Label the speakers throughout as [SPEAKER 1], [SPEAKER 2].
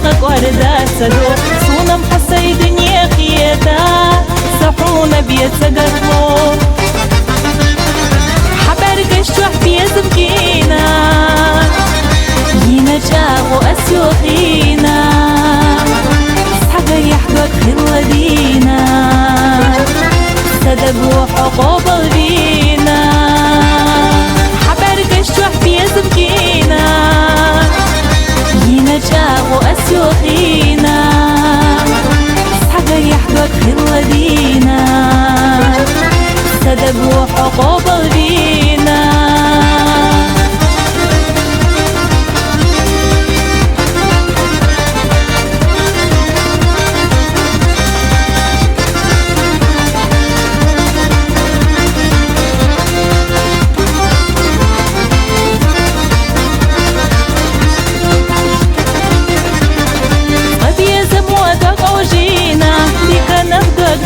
[SPEAKER 1] حقك وردات سدو صونم حسي دنيا خيتا صحونا بيت سقرلو حبر قشتوح بيزم كينا ينا جاغو أسيوخينا صحقا يحقق خلا دينا سدقو حقوب البينا حبر قشتوح بيزم كينا ينا جاغو أسيوخينا صحقا يحقق خلا دينا سدقو حقوب البينا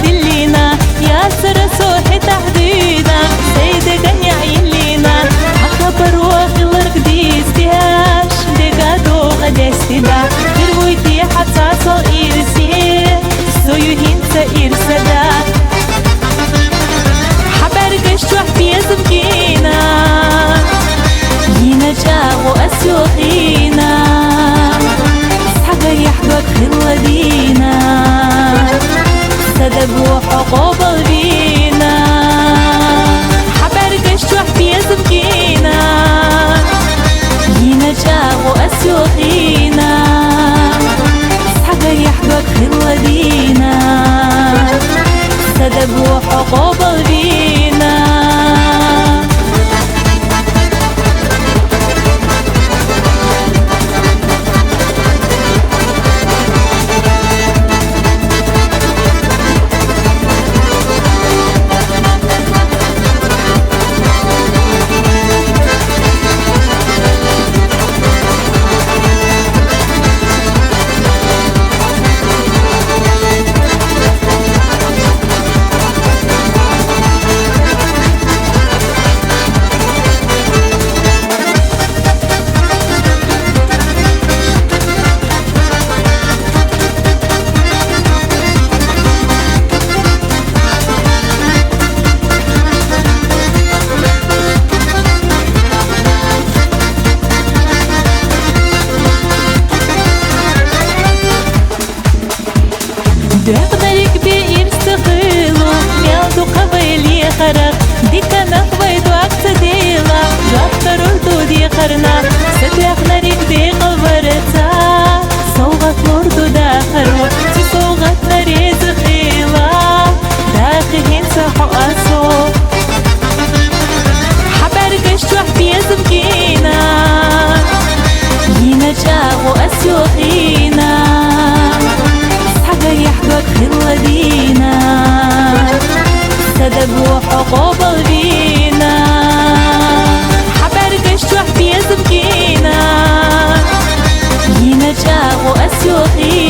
[SPEAKER 1] دلينا يا سرسوحي تحدينا سيدك أن يعين لينا أخبر واخل رقديس تهاش دقادو غدستي با ترويتي حتى صل إرسي سويهين سإرسدا حبر قشتوح بيزم كينا ينا جاغو أسيوخينا صحقا يحقق خلا دينا سدقو حقوب البينا حبر قشتوح بيزم كينا ينا جاغو أسيوخينا صحقا يحقق خلا دينا سدقو حقوب البينا دقدرك بيرستخيلو ميالدو قبيلي خرق ديكا نخويدو اكتديلا جاكتر اردو دي خرنا ستيخ نريك دي قلبرتا صوغت لوردو داخرو تي صوغت نريز خيلا داخي هين سحو أسو حبر قشتوح بيزم كينا ينا جاغو أسيوخينا يحقق خلا دينا سدقو حقوب البينا حبر قشتوح بيزم كينا ينا جاغو أسيوخينا